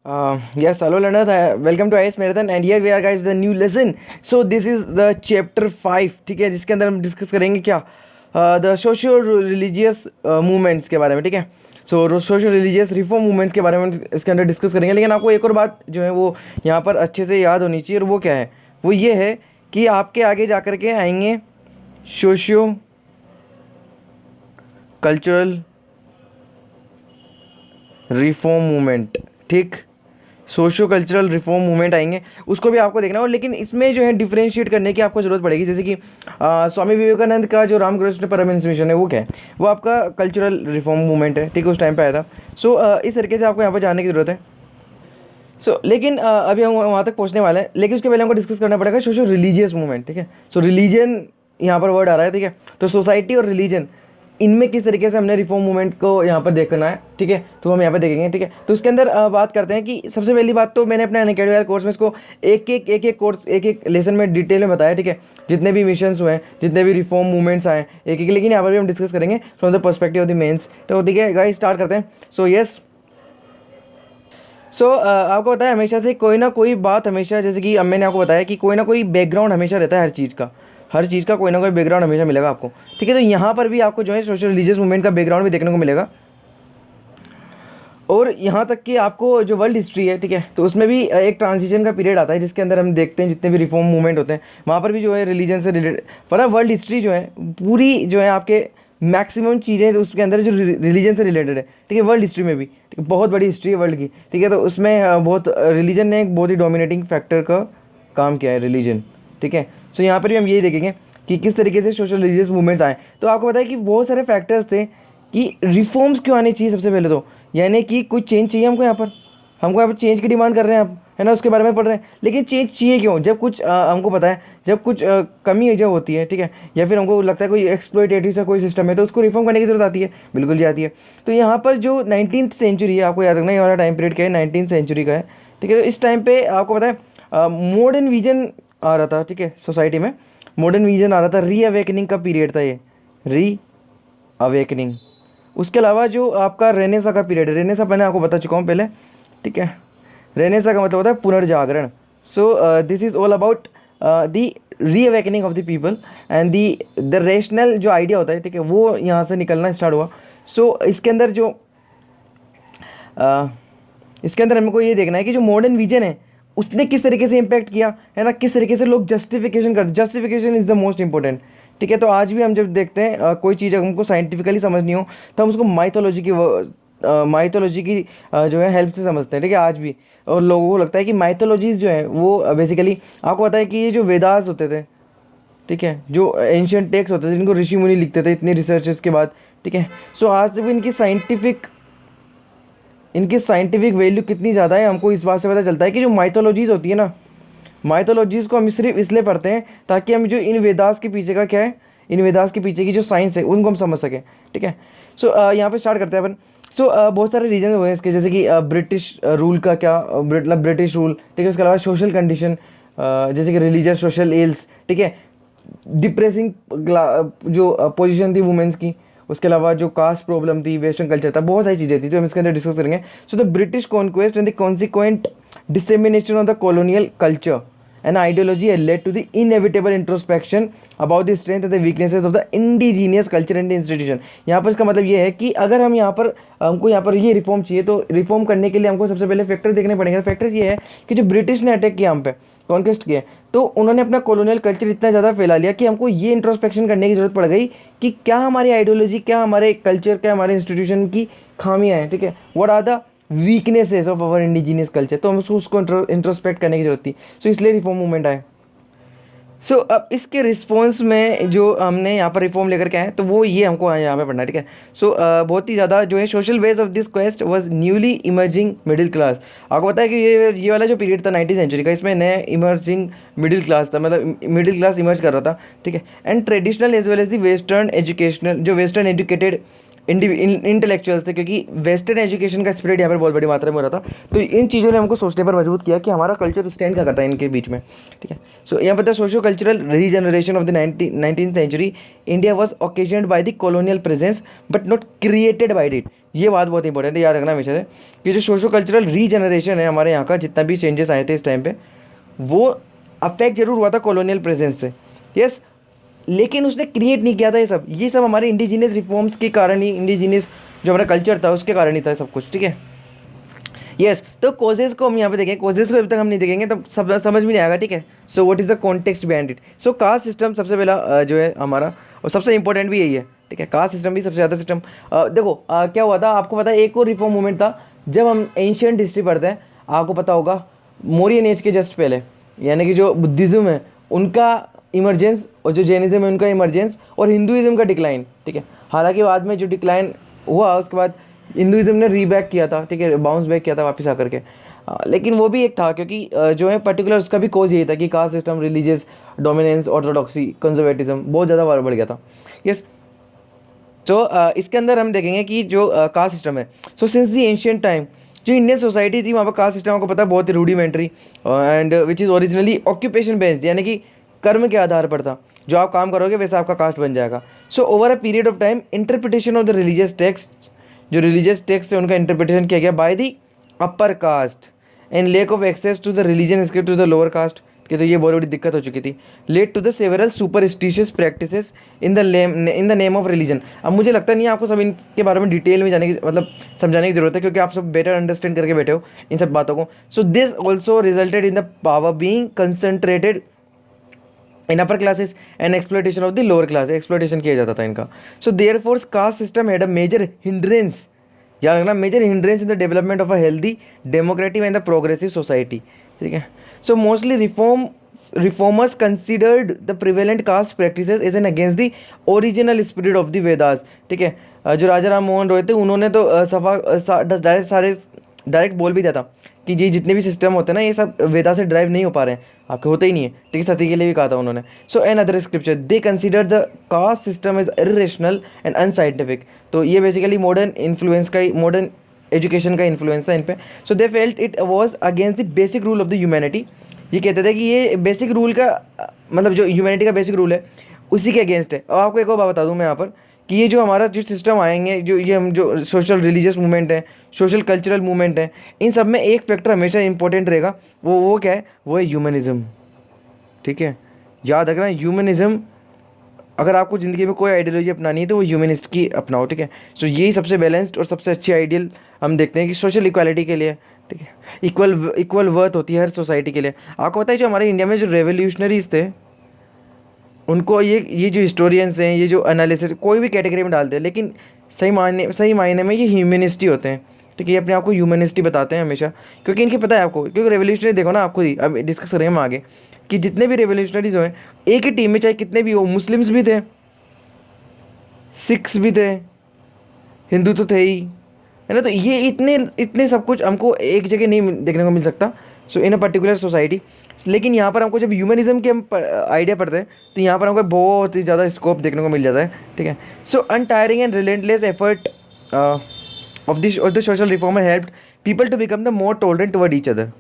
Yes, hello learners. Welcome to IS Marathon and here we are guys the new lesson. So this is the chapter 5, ठीक है, जिसके अंदर हम discuss करेंगे क्या द सोशो रिलीजियस मूवमेंट्स के बारे में, ठीक है। सो सोशो रिलीजियस रिफॉर्म मूवमेंट्स के बारे में इसके अंदर डिस्कस करेंगे, लेकिन आपको एक और बात जो है वो यहाँ पर अच्छे से याद होनी चाहिए, और वो क्या है, वो ये है कि आपके आगे जा कर के आएंगे सोशियो कल्चरल रिफॉर्म मूवमेंट, ठीक। सोशो कल्चरल रिफॉर्म मूवमेंट आएंगे, उसको भी आपको देखना हो, लेकिन इसमें जो है डिफरेंशिएट करने की आपको ज़रूरत पड़ेगी। जैसे कि स्वामी विवेकानंद का जो रामकृष्ण परमहंस मिशन है वो क्या है, वो आपका कल्चरल रिफॉर्म मूवमेंट है, ठीक है, उस टाइम पे आया था। इस तरीके से आपको यहाँ पर जानने की ज़रूरत है। लेकिन अभी हम वहाँ तक पहुँचने वाले हैं, लेकिन उसके पहले हमको डिस्कस करना पड़ेगा सोशो रिलीजियस मूवमेंट, ठीक है। रिलीजन यहाँ पर वर्ड आ रहा है, ठीक है। तो सोसाइटी और रिलीजन, इनमें किस तरीके से हमने रिफॉर्म मूवमेंट को यहाँ पर देखना है, ठीक है, तो हम यहाँ पर देखेंगे, ठीक है। तो उसके अंदर बात करते हैं कि सबसे पहली बात तो मैंने अपने अनअकैडमी कोर्स में इसको एक एक लेसन में डिटेल में बताया, ठीक है। जितने भी मिशंस हुए हैं, जितने भी रिफॉर्म मूवमेंट्स आए एक एक, लेकिन यहाँ पर भी हम डिस्कस करेंगे from the perspective of the mains. तो ठीक है गाइस, स्टार्ट करते हैं। आपको पता है हमेशा से कोई ना कोई बात, हमेशा जैसे कि अब मैंने आपको बताया कि कोई ना कोई बैकग्राउंड हमेशा रहता है हर चीज़ का कोई ना कोई बैकग्राउंड हमेशा मिलेगा आपको, ठीक है। तो यहाँ पर भी आपको जो है सोशल रिलीजियस मूवमेंट का बैकग्राउंड भी देखने को मिलेगा, और यहाँ तक कि आपको जो वर्ल्ड हिस्ट्री है, ठीक है, तो उसमें भी एक ट्रांजिशन का पीरियड आता है जिसके अंदर हम देखते हैं जितने भी रिफॉर्म मूवमेंट होते हैं वहाँ पर भी जो है रिलीजन से रिलेटेड, पता वर्ल्ड हिस्ट्री जो है पूरी जो है आपके मैक्सिमम चीज़ें उसके अंदर जो रिलीजन से रिलेटेड है, ठीक है, वर्ल्ड हिस्ट्री में भी, ठीक है, बहुत बड़ी हिस्ट्री है वर्ल्ड की, ठीक है। तो उसमें बहुत रिलीजन ने एक बहुत ही डोमिनेटिंग फैक्टर का काम किया है, रिलीजन, ठीक है। यहाँ पर भी हम यही देखेंगे कि किस तरीके से सोशल रिलीजियस मूवमेंट्स आए। तो आपको पता है कि बहुत सारे फैक्टर्स थे कि रिफॉर्म्स क्यों आने चाहिए सबसे पहले, तो यानी कि कुछ चेंज चाहिए हमको यहाँ पर चेंज की डिमांड कर रहे हैं आप, है ना, उसके बारे में पढ़ रहे हैं, लेकिन चेंज चाहिए क्यों, जब कुछ हमको पता है जब कुछ कमी जो होती है, ठीक है, या फिर हमको लगता है कोई एक्सप्लॉयटेटिव सा कोई सिस्टम है तो उसको रिफॉर्म करने की जरूरत आती है, बिल्कुल जी आती है। तो यहाँ पर जो 19th सेंचुरी है, आपको याद रखना ये वाला टाइम पीरियड क्या है, 19th सेंचुरी का है, ठीक है। तो इस टाइम पे आपको पता है मॉडर्न विजन आ रहा था, ठीक है, सोसाइटी में मॉडर्न विजन आ रहा था, री अवेकनिंग का पीरियड था ये, री अवेकनिंग। उसके अलावा जो आपका रेनेसा का पीरियड है, रेनेसा मैंने आपको बता चुका हूँ पहले, ठीक है। रेनेसा का मतलब होता है पुनर्जागरण। This is all about the reawakening of the people and the rational जो आइडिया होता है, ठीक है, वो यहाँ से निकलना स्टार्ट हुआ। इसके अंदर इसके अंदर हमको ये देखना है कि जो मॉडर्न विजन है उसने किस तरीके से इम्पैक्ट किया, है ना, किस तरीके से लोग justification is the most important, ठीक है। तो आज भी हम जब देखते हैं कोई चीज़ हमको साइंटिफिकली समझनी हो तो हम उसको माइथोलॉजी की जो है हेल्प से समझते हैं, ठीक है, आज भी। और लोगों को लगता है कि माइथोलॉजीज जो है वो बेसिकली आपको पता है कि ये जो वेदास होते थे, ठीक है, जो एंशियंट टेक्स्ट होते थे जिनको ऋषि मुनि लिखते थे इतने रिसर्चेस के बाद, ठीक है। आज भी इनकी साइंटिफिक वैल्यू कितनी ज़्यादा है हमको इस बात से पता चलता है कि जो माइथोलॉजीज़ होती है ना, माइथोलॉजीज़ को हम सिर्फ इसलिए पढ़ते हैं ताकि हम जो इन वेदास के पीछे का क्या है, इन वेदास के पीछे की जो साइंस है उनको हम समझ सकें, ठीक है। यहाँ पे स्टार्ट करते हैं अपन। बहुत सारे रीजन हुए हैं इसके, जैसे कि ब्रिटिश रूल का क्या, मतलब ब्रिटिश रूल, ठीक है। उसके अलावा सोशल कंडीशन, जैसे कि रिलीजियस सोशल एल्स, ठीक है, डिप्रेसिंग जो पोजीशन थी वुमेंस की, उसके अलावा जो कास्ट प्रॉब्लम थी, वेस्टर्न कल्चर था, बहुत सारी चीज़ें थी तो हम इसके अंदर डिस्कस करेंगे। The British conquest and the consequent dissemination of the colonial culture and ideology had led to the inevitable introspection about the strength and the weaknesses of the indigenous culture and the institution। यहाँ पर इसका मतलब ये है कि अगर हम हमको यहाँ पर ये रिफॉर्म चाहिए तो रिफॉर्म करने के लिए हमको सबसे पहले फैक्टर देखने पड़ेंगे। फैक्टर्स ये है कि जो ब्रिटिश ने अटैक किया हम पे, कॉन्क्वेस्ट किया, तो उन्होंने अपना कॉलोनियल कल्चर इतना ज़्यादा फैला लिया कि हमको ये इंट्रोस्पेक्शन करने की ज़रूरत पड़ गई कि क्या हमारी आइडियोलॉजी, क्या हमारे कल्चर, क्या हमारे इंस्टीट्यूशन की खामियाँ हैं, ठीक है, what are the weaknesses of our indigenous culture. तो हमको उसको इंट्रोस्पेक्ट करने की जरूरत थी, इसलिए रिफॉर्म मूवमेंट आए। अब इसके रिस्पॉन्स में जो हमने यहाँ पर रिफॉर्म लेकर के आए तो वो ये हमको यहाँ पे पढ़ना है, ठीक है। बहुत ही ज़्यादा जो है social base of this quest was newly emerging middle class. आपको पता है कि ये वाला जो पीरियड था 19th सेंचुरी का, इसमें नया इमर्जिंग मिडिल क्लास था, मतलब मिडिल क्लास इमर्ज कर रहा था, ठीक है। And traditional as well as the western educational, जो वेस्टर्न एजुकेटेड इंटेलेक्चुअल्स थे, क्योंकि वेस्टर्न एजुकेशन का स्प्रेड यहाँ पर बहुत बड़ी मात्रा में हो रहा था। तो इन चीज़ों ने हमको सोचने पर मजबूर किया कि हमारा कल्चर स्टैंड क्या करता है इनके बीच में, ठीक है। सो यहाँ पता है socio cultural regeneration of the 19th century, India was occasioned by the colonial presence but not created by it. ये बात बहुत इंपॉर्टेंट है, याद रखना हमेशा से कि जो सोशो कल्चरल रीजनरेशन है हमारे यहाँ का, जितना भी चेंजेस आए थे इस टाइम पे, वो अफेक्ट जरूर हुआ था कॉलोनियल प्रेजेंस से, यस, लेकिन उसने क्रिएट नहीं किया था ये सब हमारे इंडिजीनियस रिफॉर्म्स के कारण ही, इंडिजीनियस जो हमारा कल्चर था उसके कारण ही था सब कुछ, ठीक है। यस, तो कोजेस को हम यहाँ पे देखें, कोजेस को जब तक हम नहीं देखेंगे तब सब समझ में नहीं आएगा, ठीक है। So what is the context behind it. So caste system सबसे पहला जो है हमारा, और सबसे इंपॉर्टेंट भी यही है, ठीक है। कास्ट सिस्टम भी सबसे ज़्यादा सिस्टम, देखो क्या हुआ था आपको पता है, एक और रिफॉर्म मूवमेंट था जब हम एंशियंट हिस्ट्री पढ़ते हैं, आपको पता होगा मौर्यन एज के जस्ट पहले, यानी कि जो बुद्धिज़्म है उनका इमरजेंस, और जो जैनिज़्म है उनका इमरजेंस, और हिंदुइज्म का डिक्लाइन, ठीक है। हालांकि बाद में जो डिक्लाइन हुआ उसके बाद हिंदुइज्म ने रीबैक किया था, ठीक है, बाउंस बैक किया था वापस आकर के, लेकिन वो भी एक था क्योंकि जो है पर्टिकुलर उसका भी कोज यही था कि caste system, religious dominance, orthodoxy, conservatism बहुत ज़्यादा बढ़ गया था, यस। तो इसके अंदर हम देखेंगे कि जो कास्ट सिस्टम है, so since the ancient time जो इंडियन सोसाइटी थी वहाँ पर कास्ट सिस्टम आपको पता है बहुत ही rudimentary and which is originally occupation based, यानी कि कर्म के आधार पर था, जो आप काम करोगे वैसा आपका कास्ट बन जाएगा। So over a period of time interpretation of the religious text, जो रिलीजियस टेक्स्ट है उनका इंटरप्रिटेशन किया गया by the upper caste and lack of access to the religion script to the lower caste, कि तो ये बहुत बड़ी दिक्कत हो चुकी थी। Led to the several superstitious practices in the name of religion. अब मुझे लगता नहीं है आपको सब इनके बारे में डिटेल में जाने की, मतलब समझाने की जरूरत है, क्योंकि आप सब बेटर अंडरस्टैंड करके बैठे हो इन सब बातों को। So this also resulted in the power being concentrated in upper classes and exploitation of the lower class, exploitation किया जाता था इनका। So therefore caste system had a major hindrance, याद रखना, major hindrance in the development of a healthy democratic and the progressive society, ठीक है। So mostly reformers considered the prevalent caste practices as an against the original spirit of the Vedas, ठीक है। जो राजा राम मोहन रॉय थे उन्होंने तो डायरेक्ट बोल भी दिया था कि ये जितने भी सिस्टम होते हैं ना ये सब वेदा से ड्राइव नहीं हो पा रहे हैं, आपके होते ही नहीं है, ठीक है। सती के लिए भी कहा था उन्होंने। So another scripture they consider the caste system is irrational and unscientific. तो ये बेसिकली मॉडर्न इन्फ्लुएंस का, मॉडर्न एजुकेशन का इन्फ्लुएंस था इन पे। So they felt it was against the basic rule of the humanity. ये कहते थे कि ये बेसिक रूल का, मतलब जो ह्यूमैनिटी का बेसिक रूल है उसी के अगेंस्ट है। और आपको एक और बात बता दूं मैं यहाँ पर कि ये जो हमारा जो सिस्टम आएंगे, जो ये हम जो सोशल रिलीजियस मूवमेंट है, सोशल कल्चरल मूवमेंट है, इन सब में एक फैक्टर हमेशा इंपॉर्टेंट रहेगा, वो क्या है, वो है ह्यूमनिज्म, ठीक है। याद रखना ह्यूमनिज्म, अगर आपको ज़िंदगी में कोई आइडियोलॉजी अपनानी है तो वो ह्यूमनिस्ट की अपनाओ, ठीक है। सो यही सबसे बैलेंस्ड और सबसे अच्छी आइडियल हम देखते हैं कि सोशल इक्वालिटी के लिए, ठीक है, इक्वल वर्थ होती है हर सोसाइटी के लिए। आपको पता है जो हमारे इंडिया में जो रेवोल्यूशनरीज थे उनको ये जो हिस्टोरियंस हैं, ये जो एनालिसिस कोई भी कैटेगरी में डालते हैं, लेकिन सही मायने में ये ह्यूमनिस्ट ही होते हैं, ठीक है। ये अपने आप को ह्यूमनिस्ट ही बताते हैं हमेशा, क्योंकि इनकी पता है आपको, क्योंकि रेवोल्यूशनरी देखो ना, आपको ही अब डिस्कस करेंगे हम आगे कि जितने भी रेवोल्यूशनरीज हुए एक ही टीम में चाहे कितने भी हो, मुस्लिम्स भी थे, सिख्स भी थे, हिंदू तो थे ही, है ना। तो ये इतने इतने सब कुछ हमको एक जगह नहीं देखने को मिल सकता, सो इन अ पर्टिकुलर सोसाइटी। लेकिन यहाँ पर हमको जब ह्यूमनिज्म के हम आइडिया पढ़ते हैं तो यहाँ पर हमको बहुत ही ज़्यादा स्कोप देखने को मिल जाता है, ठीक है। So untiring and relentless effort of the social reformer helped people to become the more tolerant toward each other.